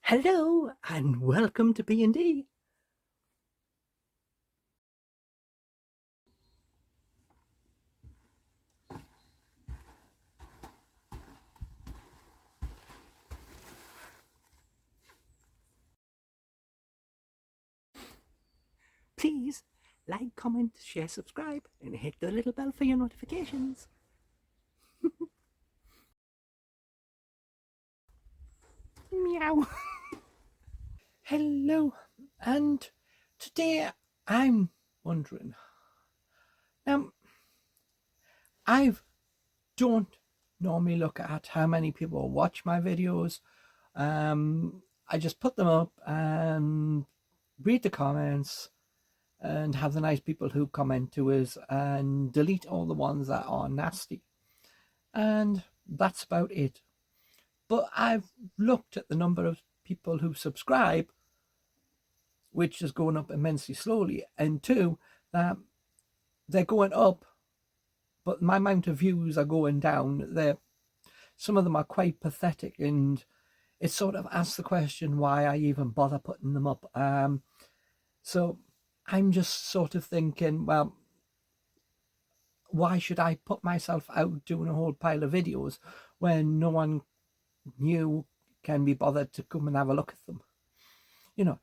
Hello and welcome to B&D. Please like, comment, share, subscribe, and hit the little bell for your notifications. Meow. Hello, and today I'm wondering. I don't normally look at how many people watch my videos. I just put them up and read the comments and have the nice people who comment to us and delete all the ones that are nasty. And that's about it. But I've looked at the number of people who subscribe, which is going up immensely slowly, and two, that they're going up, but my amount of views are going down. Some of them are quite pathetic, and it sort of asks the question why I even bother putting them up. So I'm just sort of thinking, well, why should I put myself out doing a whole pile of videos when no one new can be bothered to come and have a look at them? You know,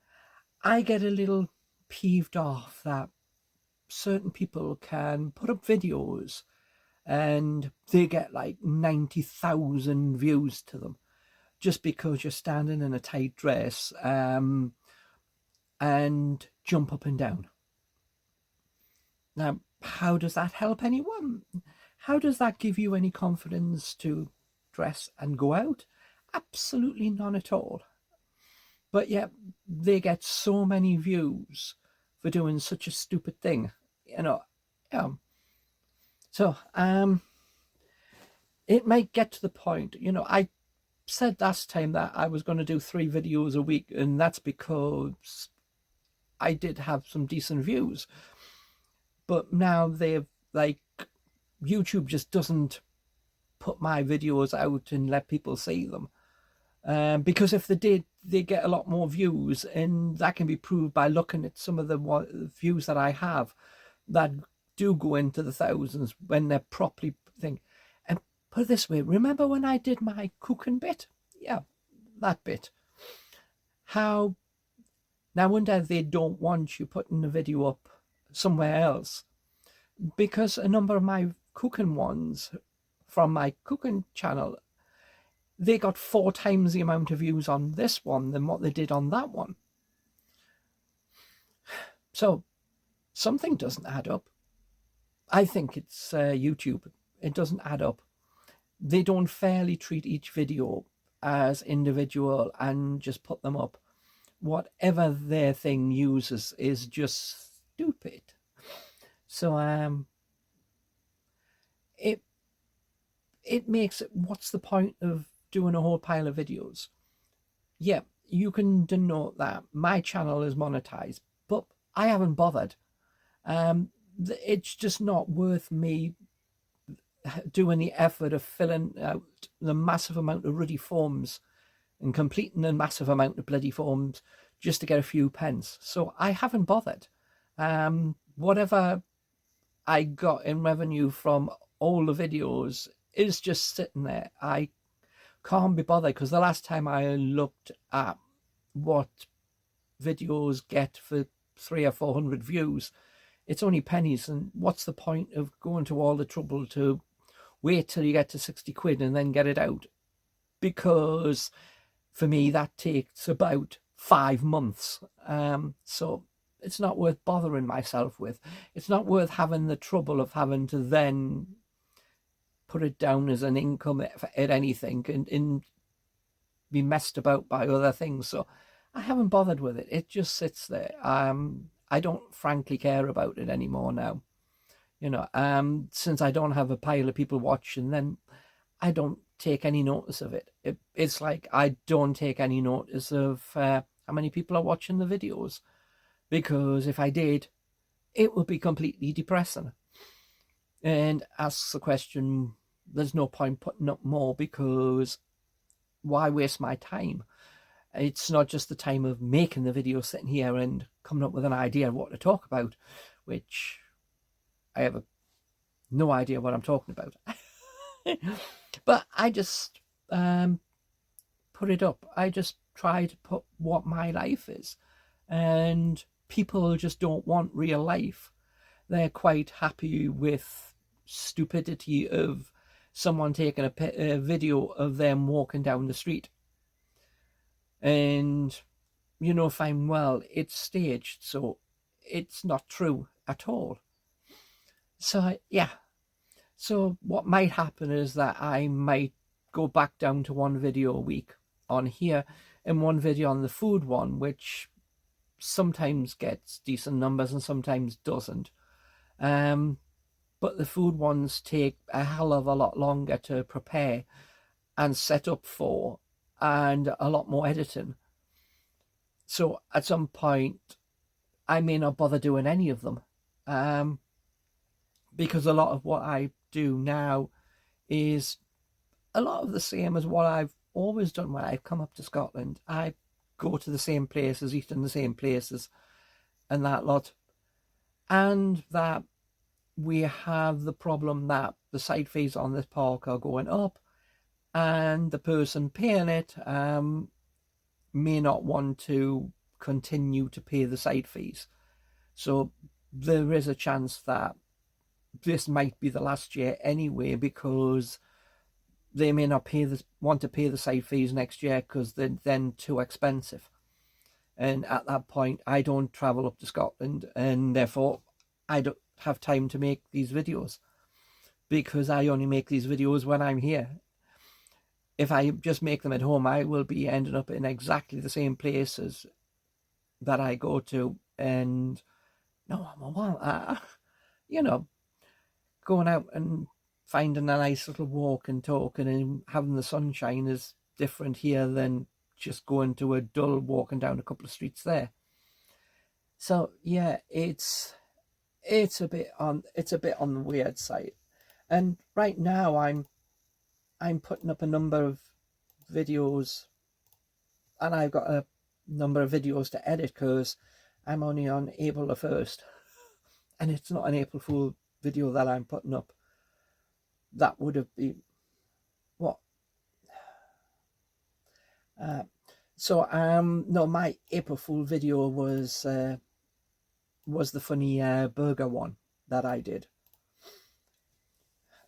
I get a little peeved off that certain people can put up videos and they get like 90,000 views to them just because you're standing in a tight dress and jump up and down. Now, how does that help anyone? How does that give you any confidence to dress and go out? Absolutely none at all. But yet they get so many views for doing such a stupid thing, So it might get to the point, I said last time that I was going to do 3 videos a week, and that's because I did have some decent views. But now they've YouTube just doesn't put my videos out and let people see them. Because if they did, they get a lot more views, and that can be proved by looking at some of the views that I have that do go into the thousands when they're properly think. And put it this way, remember when I did my cooking bit? Yeah, that bit. How now wonder they don't want you putting the video up somewhere else, because a number of my cooking ones from my cooking channel, they got 4 times the amount of views on this one than what they did on that one. So something doesn't add up. I think it's YouTube. It doesn't add up. They don't fairly treat each video as individual and just put them up. Whatever their thing uses is just stupid. So it makes it, what's the point of doing a whole pile of videos? Yeah, you can denote that my channel is monetized, but I haven't bothered. It's just not worth me doing the effort of filling out the massive amount of ruddy forms and completing a massive amount of bloody forms just to get a few pence. So I haven't bothered. Whatever I got in revenue from all the videos is just sitting there. I can't be bothered, because the last time I looked at what videos get for 300 or 400 views, it's only pennies. And what's the point of going to all the trouble to wait till you get to 60 quid and then get it out? Because for me, that takes about 5 months. So it's not worth bothering myself with. It's not worth having the trouble of having to then put it down as an income at anything and be messed about by other things. So I haven't bothered with it. It just sits there. I don't frankly care about it anymore now. Since I don't have a pile of people watching, then I don't take any notice of it. It's like I don't take any notice of how many people are watching the videos, because if I did, it would be completely depressing and asks the question, there's no point putting up more, because why waste my time? It's not just the time of making the video, sitting here and coming up with an idea of what to talk about, which I have no idea what I'm talking about. But I just put it up. I just try to put what my life is, and people just don't want real life. They're quite happy with stupidity of someone taking a video of them walking down the street. And, you know, fine, well, it's staged, so it's not true at all. So, yeah. So what might happen is that I might go back down to one video a week on here and one video on the food one, which sometimes gets decent numbers and sometimes doesn't. But the food ones take a hell of a lot longer to prepare and set up for, and a lot more editing. So at some point, I may not bother doing any of them, because a lot of what I do now is a lot of the same as what I've always done when I've come up to Scotland. I go to the same places, eat in the same places, and that lot. And that we have the problem that the site fees on this park are going up, and the person paying it may not want to continue to pay the site fees. So there is a chance that this might be the last year anyway, because they may not want to pay the site fees next year because they're then too expensive. And at that point, I don't travel up to Scotland, and therefore I don't have time to make these videos, because I only make these videos when I'm here. If I just make them at home, I will be ending up in exactly the same places that I go to, and no, you know, going out and finding a nice little walk and talking and having the sunshine is different here than just going to a dull walking down a couple of streets there. So yeah, it's a bit on the weird side. And right now I'm putting up a number of videos, and I've got a number of videos to edit because I'm only on April the 1st, and it's not an April Fool video that I'm putting up. That would have been what? No, my April Fool video was the funny burger one that I did.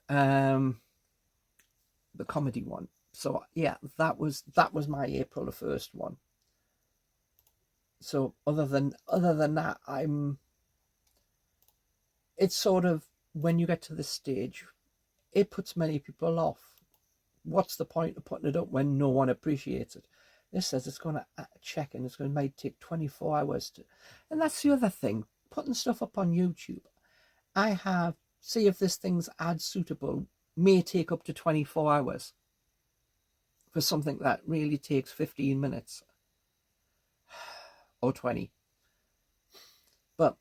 The comedy one. So yeah, that was my April the 1st one. So other than that, it's sort of, when you get to this stage, it puts many people off. What's the point of putting it up when no one appreciates it? This says it's going to check, and it's going to might take 24 hours to, and that's the other thing, putting stuff up on YouTube. I have, see if this thing's ad suitable, may take up to 24 hours for something that really takes 15 minutes or 20. But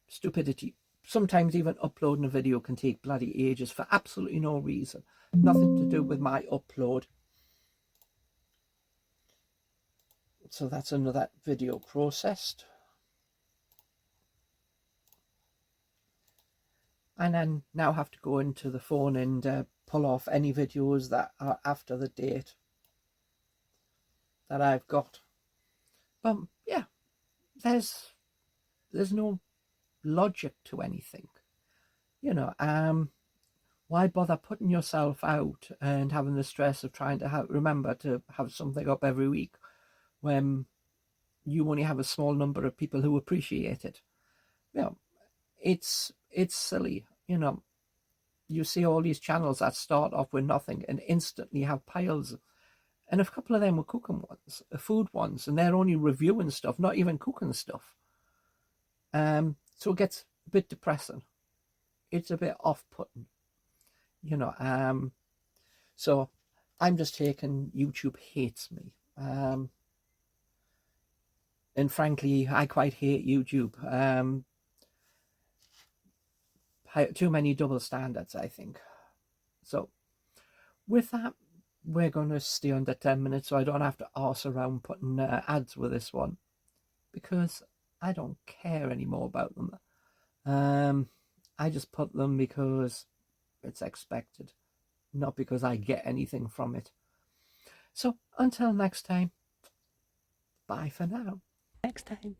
stupidity. Sometimes even uploading a video can take bloody ages for absolutely no reason. Nothing to do with my upload. So that's another video processed. And then now have to go into the phone and pull off any videos that are after the date that I've got. But yeah, there's no logic to anything, you know. Why bother putting yourself out and having the stress of trying to remember to have something up every week when you only have a small number of people who appreciate it? You know, it's silly. You know, you see all these channels that start off with nothing and instantly have piles, and a couple of them were cooking ones, food ones, and they're only reviewing stuff, not even cooking stuff. So it gets a bit depressing. It's a bit off-putting, you know. So I'm just taking YouTube hates me. And frankly, I quite hate YouTube. Too many double standards, I think. So with that we're going to stay under 10 minutes so I don't have to arse around putting ads with this one, because I don't care anymore about them. I just put them because it's expected, not because I get anything from it. So until next time, bye for now. Next time.